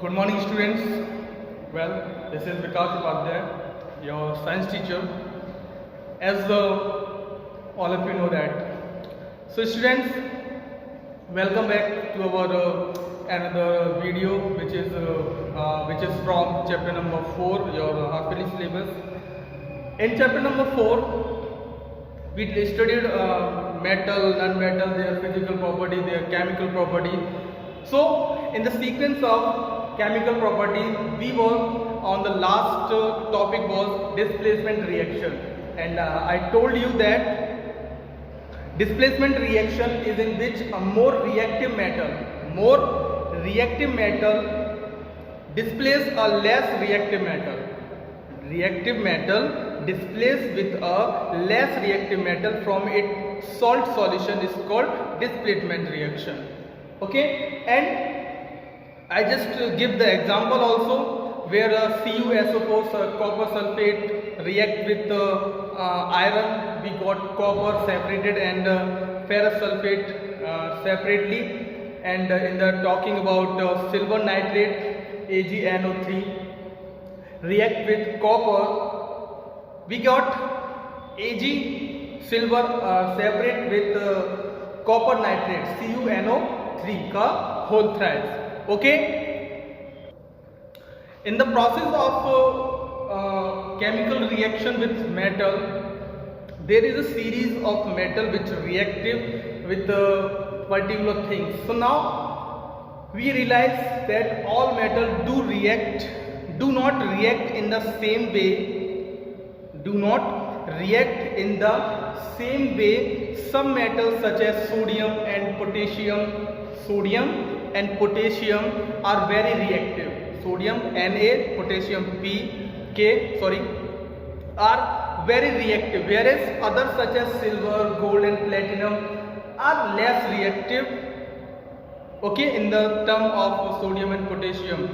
Good morning, students. Well, this is Vikas Upadhyay, your science teacher. As all of you know that. So, students, welcome back to our another video, which is from chapter number 4, your half-yearly syllabus. In chapter number 4, we studied metal, non-metal, their physical property, their chemical property. So, in the sequence of chemical property, we were on the last topic was displacement reaction, and I told you that displacement reaction is in which a more reactive metal displaces a less reactive metal. Reactive metal displaced with a less reactive metal from its salt solution is called displacement reaction. Okay, and I just give the example also where CuSO4 copper sulfate react with iron, we got copper separated and ferrous sulfate separately, and in the talking about silver nitrate AgNO3 react with copper, we got Ag silver separate with copper nitrate CuNO3 का whole threads. Okay, in the process of chemical reaction with metal, there is a series of metal which reactive with particular things. So now we realize that all metal do not react in the same way. Some metals such as sodium and potassium are very reactive. Sodium Na, potassium Pk, are very reactive, whereas others such as silver, gold and platinum are less reactive, okay, in the term of sodium and potassium.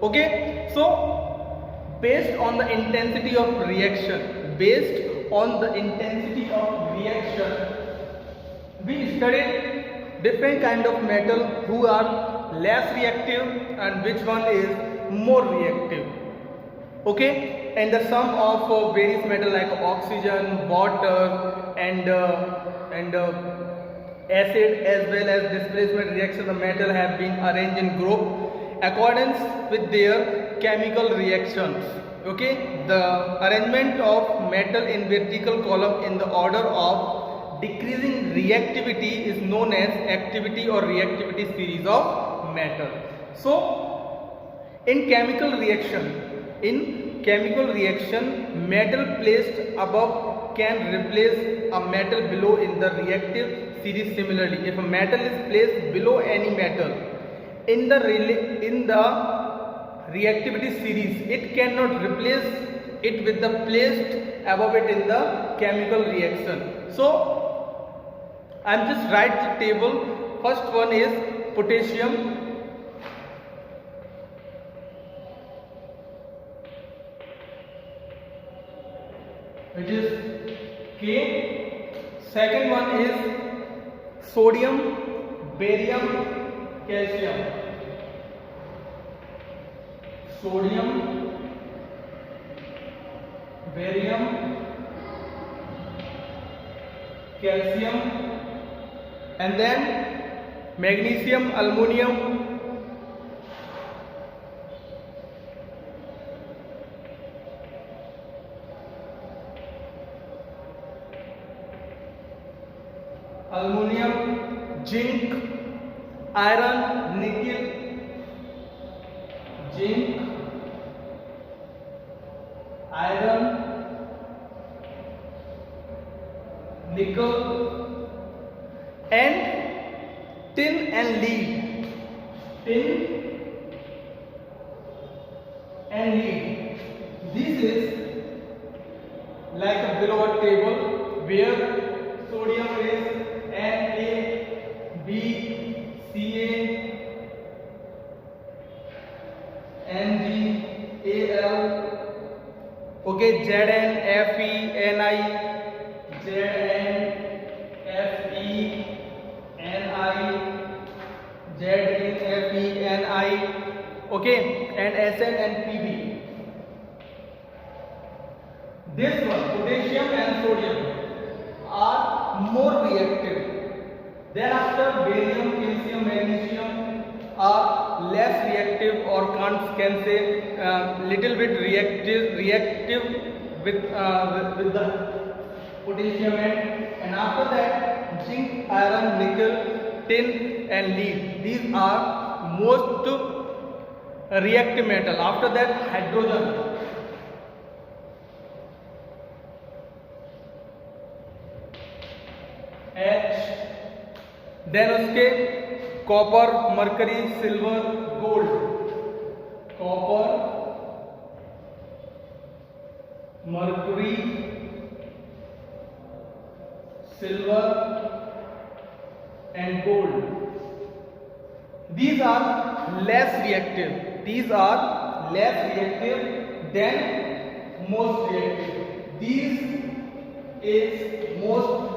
Okay, so based on the intensity of reaction, we studied different kind of metal who are less reactive and which one is more reactive. Okay, and the sum of various metal like oxygen, water and acid as well as displacement reaction of metal have been arranged in group accordance with their chemical reactions. Okay, the arrangement of metal in vertical column in the order of decreasing reactivity is known as activity or reactivity series of metal. So, in chemical reaction, metal placed above can replace a metal below in the reactive series. Similarly, if a metal is placed below any metal in the reactivity series, it cannot replace it with the placed above it in the chemical reaction. So I am just write the table. First one is potassium, which is K. Second one is sodium, barium, calcium. Sodium, barium, calcium, and then magnesium, aluminum, zinc, iron, nickel, zinc, iron, nickel, and tin and lead. This is like a below a table where sodium is Na, B, Ca, Mg, Al, okay, Zn, Fe, Ni, Zn, Fe, Ni, Zn, Fe, Ni, okay, and Sn and Pb. This one, potassium and sodium, are more reactive. Then after barium, calcium, magnesium are less reactive, or can say little bit reactive with the potassium, and after that zinc, iron, nickel, tin and lead. These are most reactive metal. After that hydrogen, H, then उसके copper, mercury, silver, gold, copper, mercury, silver and gold. These are less reactive. These are less reactive than most reactive. These is most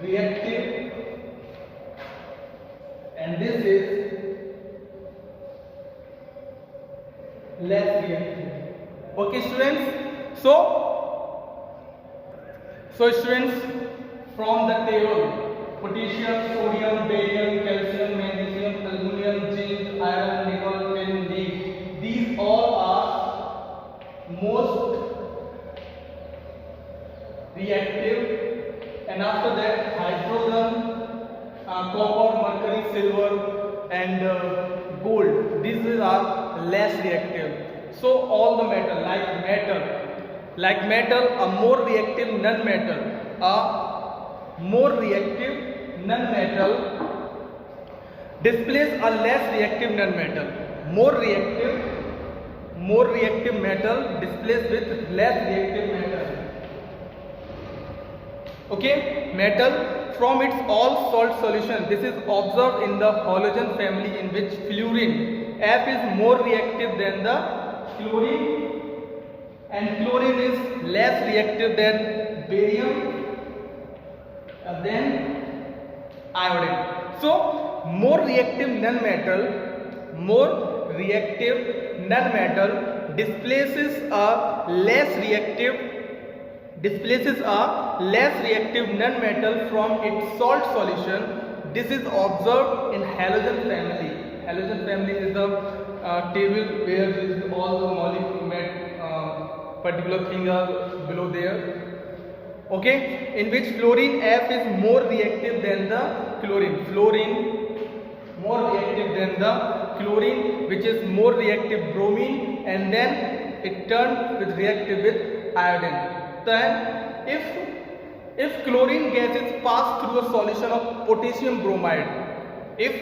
reactive and this is less reactive. Okay students, so students, from the table, potassium, sodium, barium, calcium, magnesium, aluminum, zinc, iron, nickel, tin, lead, these all are most reactive, and after that hydrogen, copper, mercury, silver and gold, these are less reactive. So all the metal, like metal, a more reactive non-metal, displays a less reactive non-metal. More reactive metal displays with less reactive metal. Okay, metal from its all salt solution. This is observed in the halogen family, in which fluorine F is more reactive than the chlorine, and chlorine is less reactive than barium, then iodine. So more reactive non-metal displaces a less reactive non-metal from its salt solution. This is observed in halogen family. Halogen family is the table where is all the molecule particular thing are below there. Okay, in which fluorine F is more reactive than the chlorine. Fluorine more reactive than the chlorine, which is more reactive bromine, and then it turned with reactive with iodine. Then if chlorine gas is passed through a solution of potassium bromide, if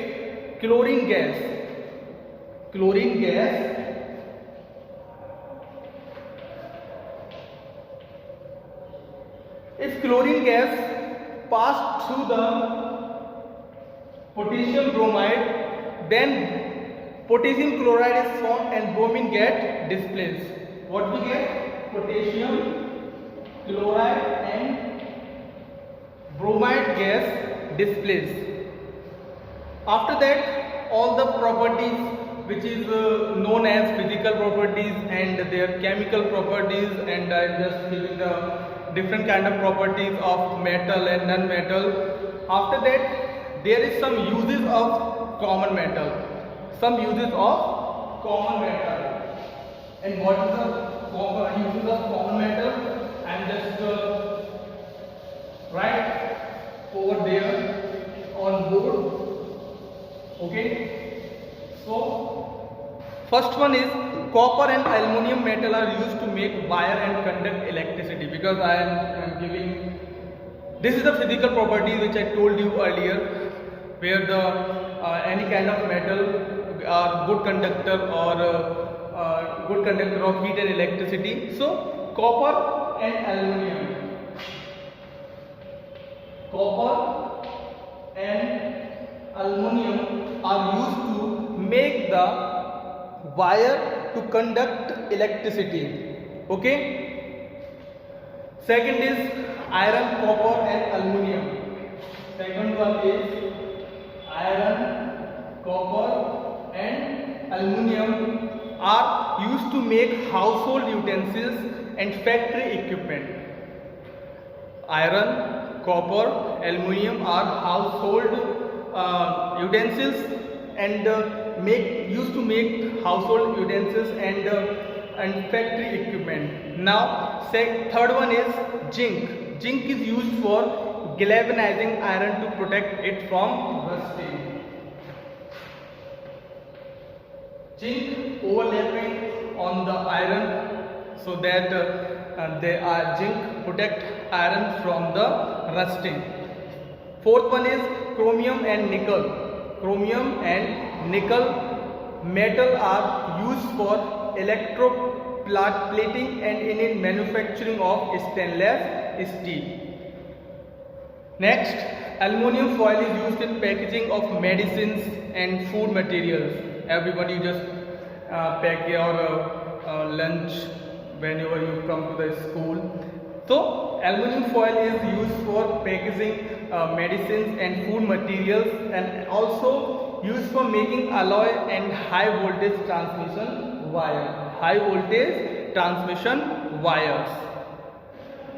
chlorine gas passed through the potassium bromide, then potassium chloride is formed and bromine get displaced. What we get? Potassium chloride and bromide gas displaced. After that, all the properties which is known as physical properties and their chemical properties, and I am just giving the different kind of properties of metal and non-metal. After that, there is some uses of common metal. And what is the uses of common metal? I am just write over there on board. Okay. So first one is copper and aluminum metal are used to make wire and conduct electricity, because I am giving, this is the physical property which I told you earlier, where the any kind of metal are good conductor or good conductor of heat and electricity. So copper and aluminum are used to make the wire to conduct electricity. Okay. Second is iron, copper and aluminum. Second one is iron, copper aluminum are used to make household utensils and factory equipment. Iron, copper, aluminum are household utensils and used to make household utensils and factory equipment. Now, third one is zinc. Zinc is used for galvanizing iron to protect it from rusting. Zinc overlapping on the iron so that zinc protect iron from the rusting. Fourth one is chromium and nickel. Chromium and nickel metal are used for electroplating and in manufacturing of stainless steel. Next, aluminum foil is used in packaging of medicines and food materials. Everybody just pack your lunch whenever you come to the school. So aluminum foil is used for packaging medicines and food materials, and also used for making alloy and high voltage transmission wires.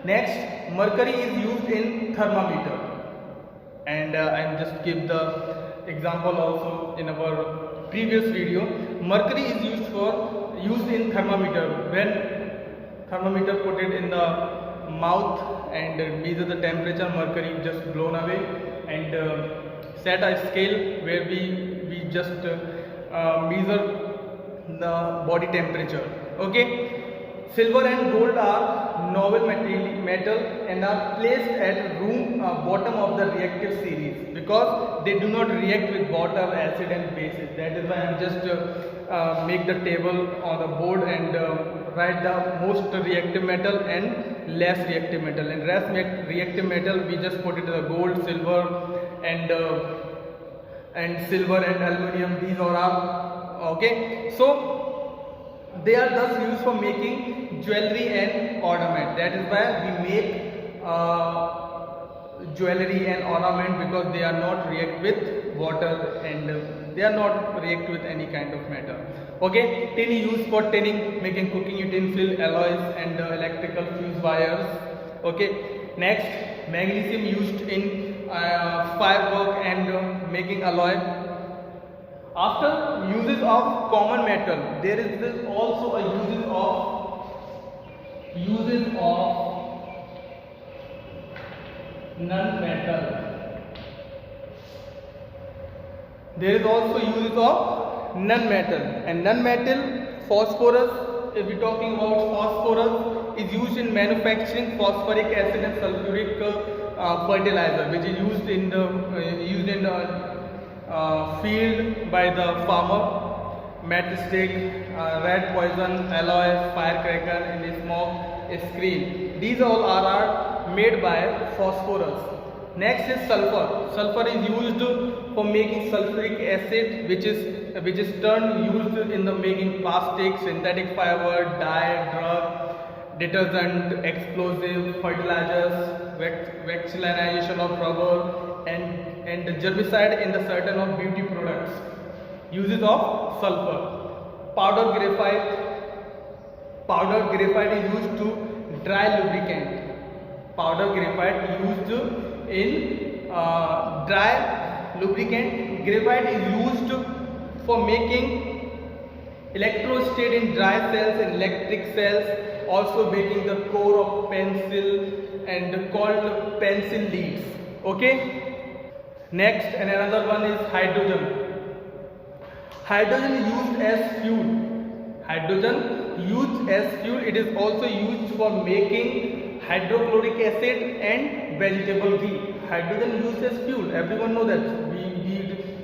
Next, mercury is used in thermometer, and I just give the example also in our previous video. Mercury is used in thermometer. When thermometer put it in the mouth and measure the temperature, mercury just blown away, and set a scale where we just measure the body temperature. Okay. Silver and gold are noble metal and are placed at room bottom of the reactive series because they do not react with water, acid and bases. That is why I am just make the table on the board and write the most reactive metal and less reactive metal. And less reactive metal we just put it the gold, silver and aluminum. These all are okay. So they are thus used for making jewelry and ornament. That is why we make jewelry and ornament, because they are not react with water and they are not react with any kind of matter. Okay, tin is used for tinning, making cooking utensil, alloys and electrical fuse wires. Okay, next, magnesium used in firework and making alloy. After uses of common metal, there is also a uses of non-metal. There is also uses of non-metal, and non-metal phosphorus. If we are talking about phosphorus, is used in manufacturing phosphoric acid and sulfuric fertilizer, which is used in the field by the farmer. Matchstick, rat poison, alloy, firecracker, and smoke screen. These all are made by phosphorus. Next is sulfur. Sulfur is used for making sulfuric acid, which is used in the making plastic, synthetic fiber, dye, drug, detergent, explosive, fertilizers, vaccination of rubber, and herbicide in the certain of beauty products. Uses of sulfur. Powdered graphite is used to dry lubricant. Powdered graphite used in dry lubricant. Graphite is used for making electrostate in dry cells and electric cells, also making the core of pencil and called pencil leads. Okay. Next, and another one is hydrogen. Hydrogen is used as fuel. Hydrogen used as fuel. It is also used for making hydrochloric acid and vegetable ghee. Hydrogen used as fuel. Everyone knows that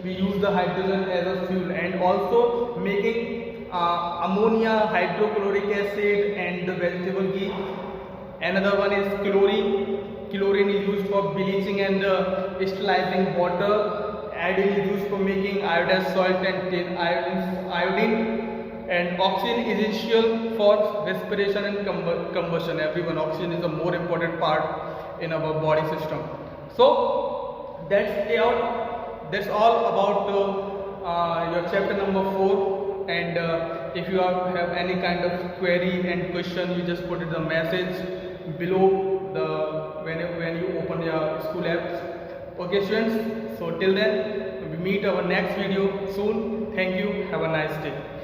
we use the hydrogen as a fuel, and also making ammonia, hydrochloric acid, and the vegetable ghee. Another one is chlorine. Chlorine is used for bleaching and sterilizing water. Iodine is used for making iodized salt and tin iodine. And oxygen is essential for respiration and combustion. Everyone, oxygen is a more important part in our body system. So that's all about your chapter number 4. If you have any kind of query and question, you just put it the message below the when you open your school apps. Okay students, so till then we meet our next video soon. Thank you, have a nice day.